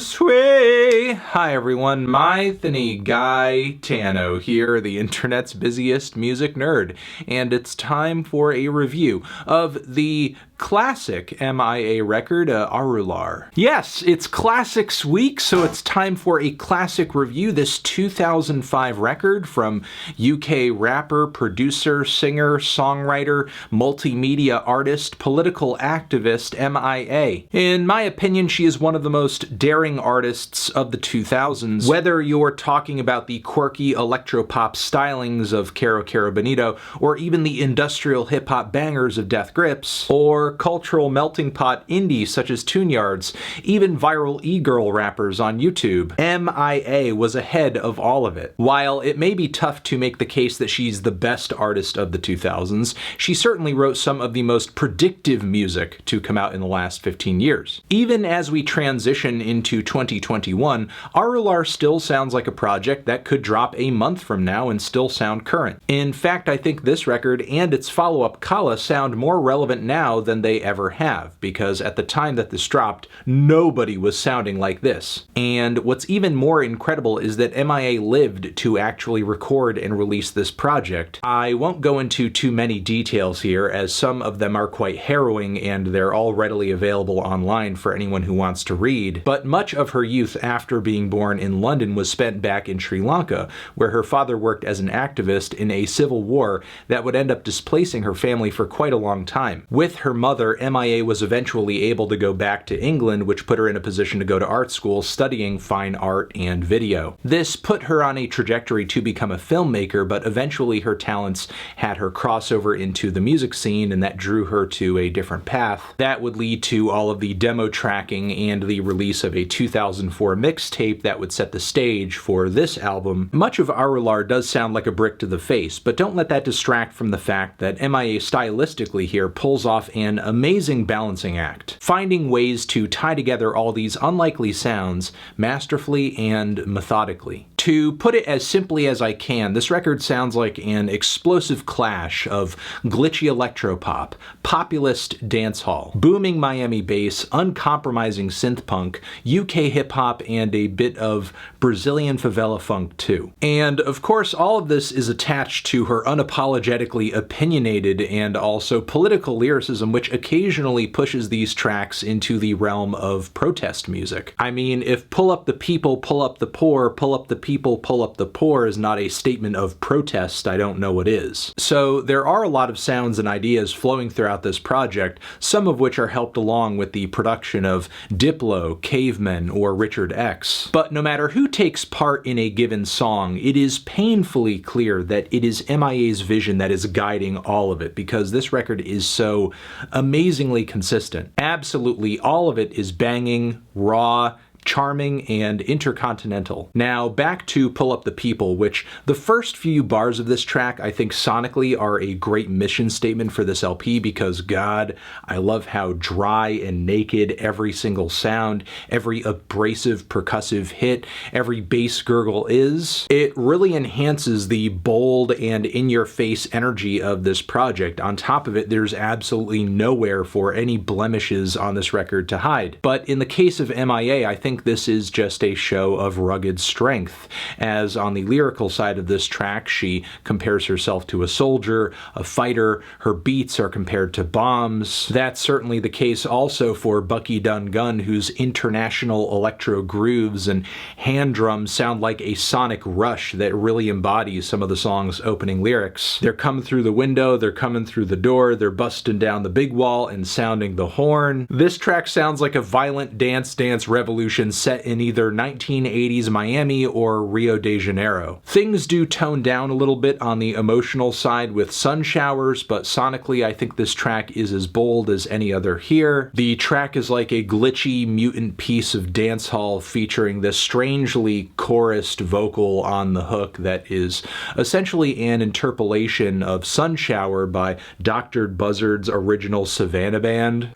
this way. Hi everyone, my guy Tano here, the internet's busiest music nerd, and it's time for a review of the classic M.I.A. record, Arular. Yes, it's Classics Week, so it's time for a classic review. This 2005 record from UK rapper, producer, singer, songwriter, multimedia artist, political activist M.I.A. In my opinion, she is one of the most daring artists of the 2000s. Whether you're talking about the quirky electropop stylings of Caro Caro Bonito, or even the industrial hip-hop bangers of Death Grips, or cultural melting pot indie such as Tune-Yards, even viral e-girl rappers on YouTube, M.I.A. was ahead of all of it. While it may be tough to make the case that she's the best artist of the 2000s, she certainly wrote some of the most predictive music to come out in the last 15 years. Even as we transition into 2021, Arular still sounds like a project that could drop a month from now and still sound current. In fact, I think this record and its follow-up Kala sound more relevant now than they ever have, because at the time that this dropped, nobody was sounding like this. And what's even more incredible is that M.I.A. lived to actually record and release this project. I won't go into too many details here, as some of them are quite harrowing and they're all readily available online for anyone who wants to read, but much of her youth after being born in London was spent back in Sri Lanka, where her father worked as an activist in a civil war that would end up displacing her family for quite a long time. With her mother, M.I.A. was eventually able to go back to England, which put her in a position to go to art school studying fine art and video. This put her on a trajectory to become a filmmaker, but eventually her talents had her cross over into the music scene, and that drew her to a different path. That would lead to all of the demo tracking and the release of a 2004 mixtape that would set the stage for this album. Much of Arular does sound like a brick to the face, but don't let that distract from the fact that M.I.A. stylistically here pulls off an amazing balancing act, finding ways to tie together all these unlikely sounds masterfully and methodically. To put it as simply as I can, this record sounds like an explosive clash of glitchy electropop, populist dancehall, booming Miami bass, uncompromising synth-punk, UK hip-hop, and a bit of Brazilian favela funk too. And of course, all of this is attached to her unapologetically opinionated and also political lyricism, which occasionally pushes these tracks into the realm of protest music. I mean, if pull up the people, pull up the poor, pull up the people, pull up the poor is not a statement of protest, I don't know what is. So there are a lot of sounds and ideas flowing throughout this project, some of which are helped along with the production of Diplo, Cavemen, or Richard X. But no matter who takes part in a given song, it is painfully clear that it is M.I.A.'s vision that is guiding all of it, because this record is so amazingly consistent. Absolutely all of it is banging, raw, charming, and intercontinental. Now back to Pull Up the People, which the first few bars of this track I think sonically are a great mission statement for this LP, because God, I love how dry and naked every single sound, every abrasive percussive hit, every bass gurgle is. It really enhances the bold and in-your-face energy of this project. On top of it, there's absolutely nowhere for any blemishes on this record to hide. But in the case of M.I.A., I think this is just a show of rugged strength, as on the lyrical side of this track, she compares herself to a soldier, a fighter, her beats are compared to bombs. That's certainly the case also for Bucky Dun Gun, whose international electro grooves and hand drums sound like a sonic rush that really embodies some of the song's opening lyrics. They're coming through the window, they're coming through the door, they're busting down the big wall and sounding the horn. This track sounds like a violent dance revolution set in either 1980s Miami or Rio de Janeiro. Things do tone down a little bit on the emotional side with sun showers, but sonically I think this track is as bold as any other here. The track is like a glitchy, mutant piece of dancehall featuring this strangely chorused vocal on the hook that is essentially an interpolation of Sun Shower by Dr. Buzzard's original Savannah Band.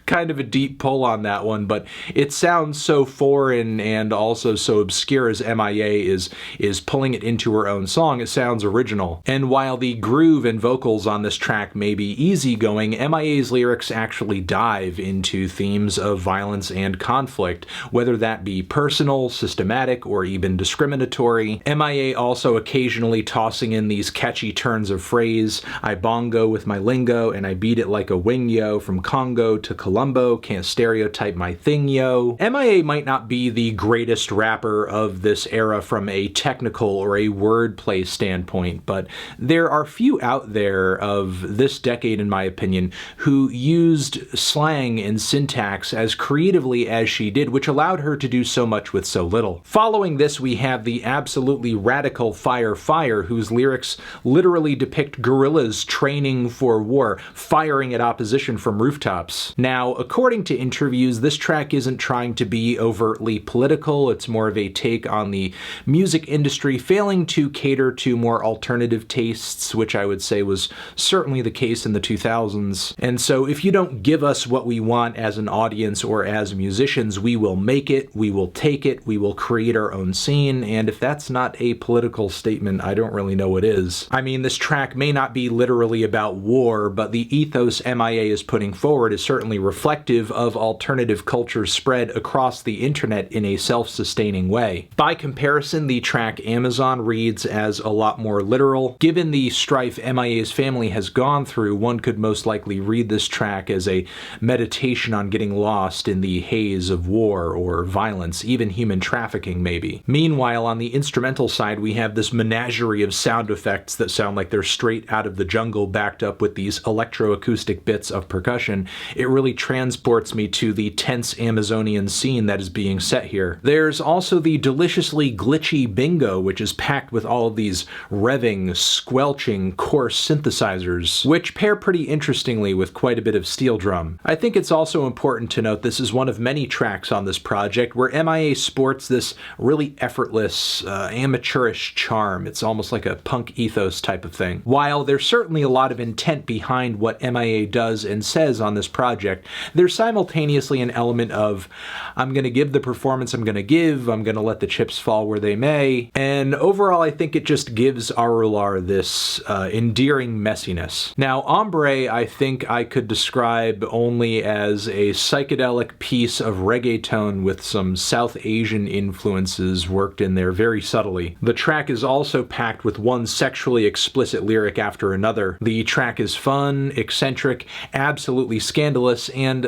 Kind of a deep pull on that one, but it sounds so foreign and also so obscure as M.I.A. is pulling it into her own song. It sounds original. And while the groove and vocals on this track may be easygoing, M.I.A.'s lyrics actually dive into themes of violence and conflict, whether that be personal, systematic, or even discriminatory. M.I.A. also occasionally tossing in these catchy turns of phrase. I bongo with my lingo and I beat it like a wing yo, from Congo to Colombo, can't stereotype my thing yo. M.I.A. might not be the greatest rapper of this era from a technical or a wordplay standpoint, but there are few out there of this decade, in my opinion, who used slang and syntax as creatively as she did, which allowed her to do so much with so little. Following this, we have the absolutely radical Fire Fire, whose lyrics literally depict guerrillas training for war, firing at opposition from rooftops. Now, according to interviews, this track isn't trying to be overtly political. It's more of a take on the music industry failing to cater to more alternative tastes, which I would say was certainly the case in the 2000s. And so if you don't give us what we want as an audience or as musicians, we will make it, we will take it, we will create our own scene, and if that's not a political statement, I don't really know what is. I mean, this track may not be literally about war, but the ethos M.I.A. is putting forward is certainly reflective of alternative cultures spread across the internet in a self-sustaining way. By comparison, the track Amazon reads as a lot more literal. Given the strife M.I.A.'s family has gone through, one could most likely read this track as a meditation on getting lost in the haze of war or violence, even human trafficking maybe. Meanwhile, on the instrumental side, we have this menagerie of sound effects that sound like they're straight out of the jungle, backed up with these electroacoustic bits of percussion. It really transports me to the tense Amazonian scene that is being set here. There's also the deliciously glitchy bingo, which is packed with all of these revving, squelching, coarse synthesizers, which pair pretty interestingly with quite a bit of steel drum. I think it's also important to note this is one of many tracks on this project where M.I.A. sports this really effortless, amateurish charm. It's almost like a punk ethos type of thing. While there's certainly a lot of intent behind what M.I.A. does and says on this project, there's simultaneously an element of, I'm gonna give the performance I'm gonna give, I'm gonna let the chips fall where they may, and overall I think it just gives Arular this endearing messiness. Now, Ombre I think I could describe only as a psychedelic piece of reggaeton with some South Asian influences worked in there very subtly. The track is also packed with one sexually explicit lyric after another. The track is fun, eccentric, absolutely scandalous, and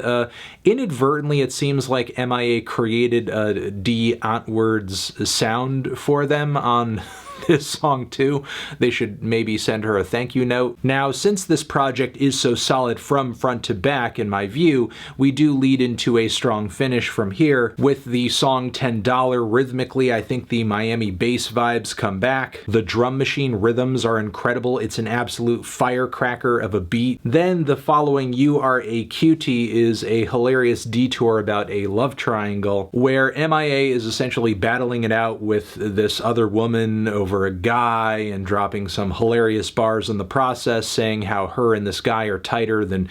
inadvertently it seems like M.I.A. created a D. Antwoord's sound for them on this song too. They should maybe send her a thank you note. Now, since this project is so solid from front to back, in my view, we do lead into a strong finish from here. With the song $10 rhythmically, I think the Miami bass vibes come back. The drum machine rhythms are incredible. It's an absolute firecracker of a beat. Then the following You Are a Cutie is a hilarious detour about a love triangle where M.I.A. is essentially battling it out with this other woman over a guy and dropping some hilarious bars in the process, saying how her and this guy are tighter than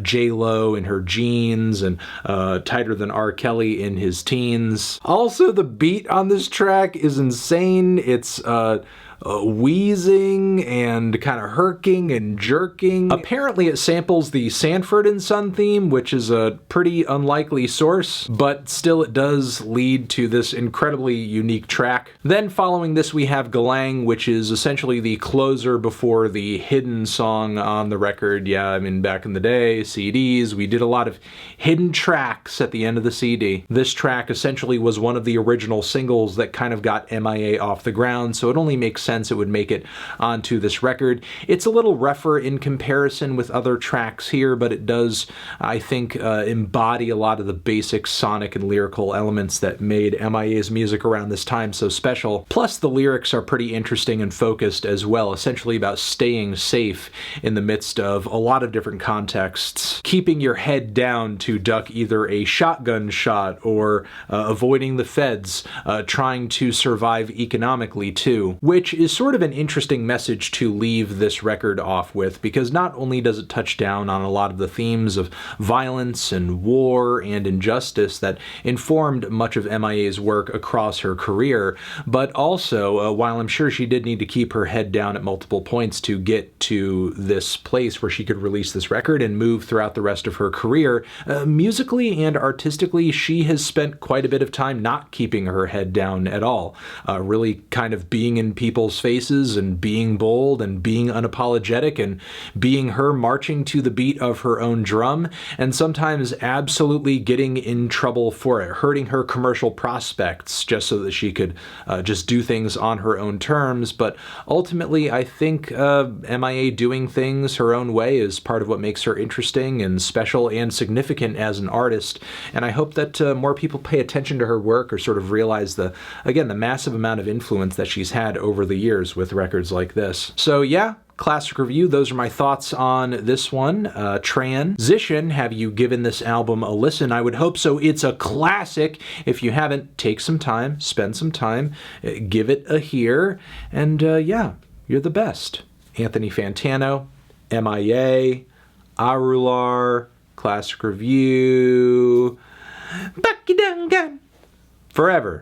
J-Lo in her jeans and tighter than R. Kelly in his teens. Also, the beat on this track is insane. It's wheezing and kind of herking and jerking. Apparently it samples the Sanford and Son theme, which is a pretty unlikely source, but still it does lead to this incredibly unique track. Then following this we have Galang, which is essentially the closer before the hidden song on the record. Yeah, I mean, back in the day, CDs, we did a lot of hidden tracks at the end of the CD. This track essentially was one of the original singles that kind of got M.I.A. off the ground, so it only makes sense it would make it onto this record. It's a little rougher in comparison with other tracks here, but it does, I think, embody a lot of the basic sonic and lyrical elements that made M.I.A.'s music around this time so special. Plus, the lyrics are pretty interesting and focused as well, essentially about staying safe in the midst of a lot of different contexts, keeping your head down to duck either a shotgun shot or avoiding the feds, trying to survive economically too, which is sort of an interesting message to leave this record off with, because not only does it touch down on a lot of the themes of violence and war and injustice that informed much of M.I.A.'s work across her career, but also, while I'm sure she did need to keep her head down at multiple points to get to this place where she could release this record and move throughout the rest of her career, musically and artistically, she has spent quite a bit of time not keeping her head down at all. Really kind of being in people's faces and being bold and being unapologetic and being her marching to the beat of her own drum, and sometimes absolutely getting in trouble for it, hurting her commercial prospects just so that she could just do things on her own terms. But ultimately, I think M.I.A. doing things her own way is part of what makes her interesting and special and significant as an artist, and I hope that more people pay attention to her work or sort of realize the massive amount of influence that she's had over the years with records like this. So yeah, classic review. Those are my thoughts on this one. Transition. Have you given this album a listen? I would hope so. It's a classic. If you haven't, take some time, spend some time, give it a hear, and yeah, you're the best. Anthony Fantano, M.I.A., Arular, classic review. Bucky Dungan. Forever.